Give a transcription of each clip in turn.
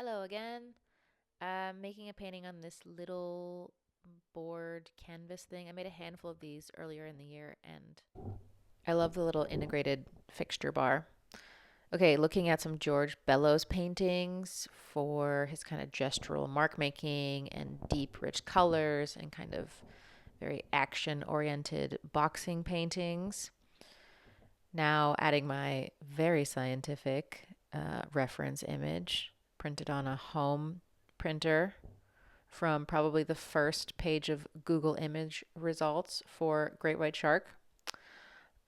Hello again. I'm making a painting on this little board canvas thing. I made a handful of these earlier in the year and I love the little integrated fixture bar. Okay, looking at some George Bellows paintings for his kind of gestural mark making and deep, rich colors and kind of very action oriented boxing paintings. Now adding my very scientific reference image printed on a home printer from probably the first page of Google image results for great white shark.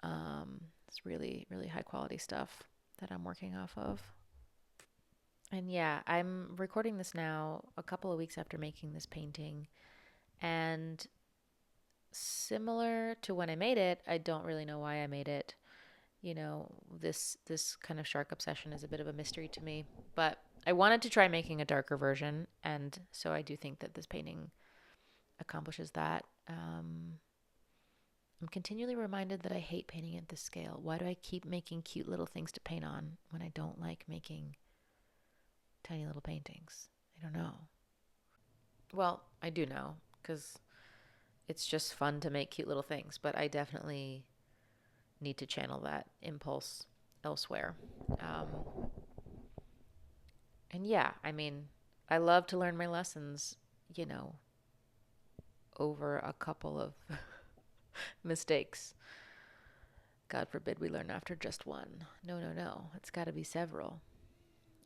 It's really, really high quality stuff that I'm working off of. And yeah, I'm recording this now a couple of weeks after making this painting. And similar to when I made it, I don't really know why I made it. This kind of shark obsession is a bit of a mystery to me, but I wanted to try making a darker version, and so I do think that this painting accomplishes that. I'm continually reminded that I hate painting at this scale. Why do I keep making cute little things to paint on when I don't like making tiny little paintings? I don't know. Well, I do know because it's just fun to make cute little things, but I definitely need to channel that impulse elsewhere. Um, and yeah, I mean, I love to learn my lessons, you know, over a couple of mistakes. God forbid we learn after just one. No, no, no. It's got to be several.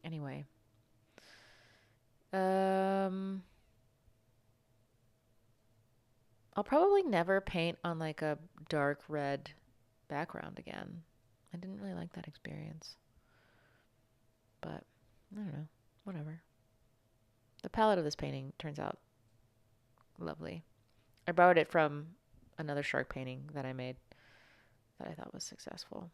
Anyway, um, I'll probably never paint on like a dark red background again. I didn't really like that experience, but I don't know. Whatever. The palette of this painting turns out lovely. I borrowed it from another shark painting that I made that I thought was successful.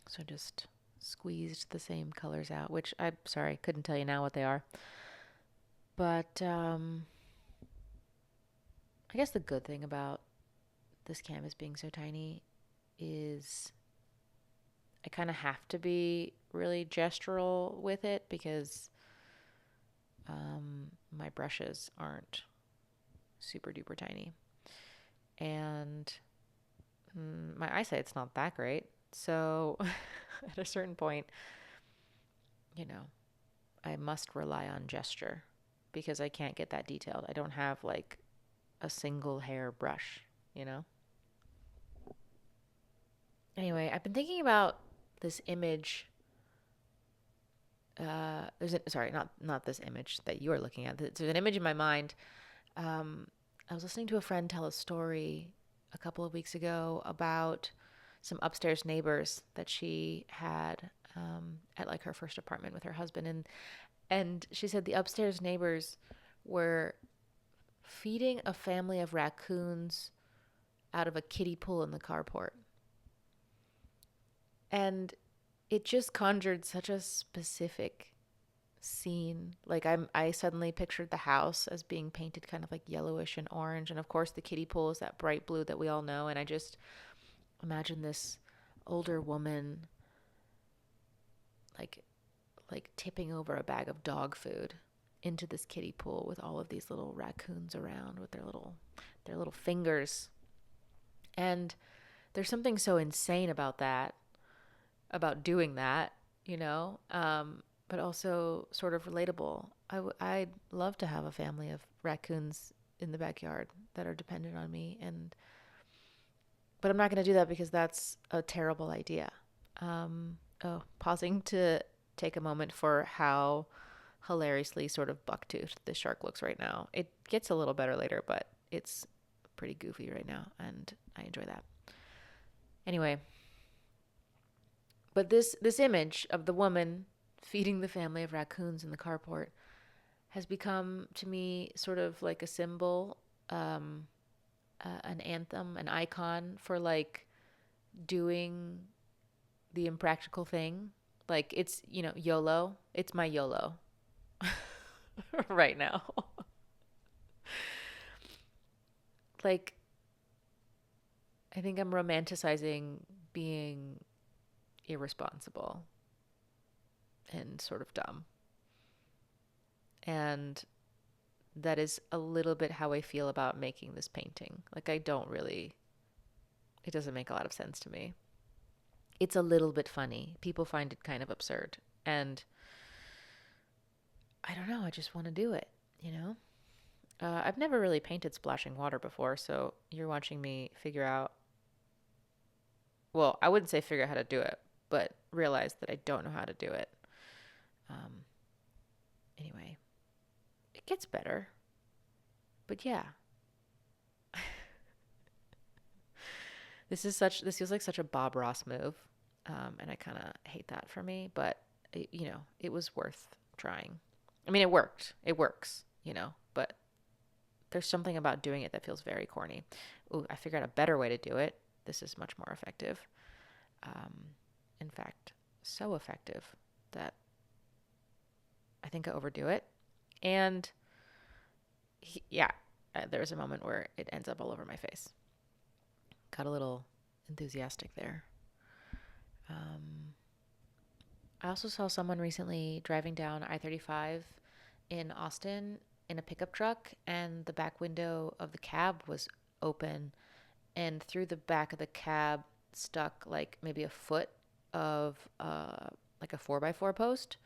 So just squeezed the same colors out, which I'm sorry, couldn't tell you now what they are. But I guess the good thing about this canvas being so tiny is I kind of have to be really gestural with it because my brushes aren't super duper tiny. And my eyesight's not that great. So at a certain point, you know, I must rely on gesture because I can't get that detailed. I don't have like a single hair brush, you know? Anyway, I've been thinking about this image. Sorry, not this image that you are looking at. There's an image in my mind. Um, I was listening to a friend tell a story a couple of weeks ago about some upstairs neighbors that she had at like her first apartment with her husband, and she said the upstairs neighbors were feeding a family of raccoons out of a kiddie pool in the carport. And it just conjured such a specific scene. Like I suddenly pictured the house as being painted kind of like yellowish and orange, and of course the kiddie pool is that bright blue that we all know. And I just imagine this older woman like tipping over a bag of dog food into this kiddie pool with all of these little raccoons around with their little fingers. And there's something so insane about that, about doing that, you know, but also sort of relatable. I'd love to have a family of raccoons in the backyard that are dependent on me, but I'm not going to do that because that's a terrible idea. Pausing to take a moment for how hilariously sort of bucktoothed this shark looks right now. It gets a little better later, but it's pretty goofy right now, and I enjoy that. Anyway, but this image of the woman feeding the family of raccoons in the carport has become to me sort of like a symbol, an anthem, an icon for like doing the impractical thing. Like it's, YOLO. It's my YOLO right now. Like I think I'm romanticizing being irresponsible and sort of dumb. And that is a little bit how I feel about making this painting. Like, I don't really, it doesn't make a lot of sense to me. It's a little bit funny. People find it kind of absurd. And I don't know, I just want to do it, you know? I've never really painted splashing water before, so you're watching me figure out, well, I wouldn't say figure out how to do it, but realize that I don't know how to do it. Um, anyway, it gets better. But yeah, this feels like such a Bob Ross move. And I kind of hate that for me, but it was worth trying. I mean, it worked. It works, but there's something about doing it that feels very corny. Ooh, I figured out a better way to do it. This is much more effective. Um, in fact, so effective that I think I overdo it. And yeah, there was a moment where it ends up all over my face. Got a little enthusiastic there. Um, I also saw someone recently driving down I-35 in Austin in a pickup truck, and the back window of the cab was open, and through the back of the cab stuck like maybe a foot of like a 4x4 post.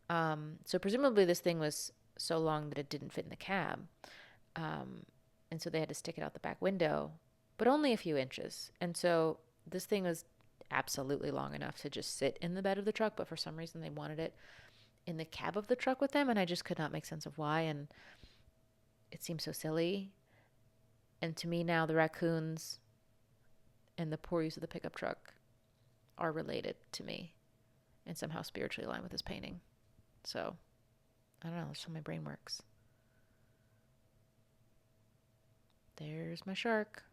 So presumably this thing was so long that it didn't fit in the cab. Um, and so they had to stick it out the back window, but only a few inches. And so this thing was absolutely long enough to just sit in the bed of the truck, but for some reason they wanted it in the cab of the truck with them, and I just could not make sense of why. And it seems so silly. And to me now, the raccoons and the poor use of the pickup truck are related to me and somehow spiritually aligned with this painting. So I don't know. That's how my brain works. There's my shark.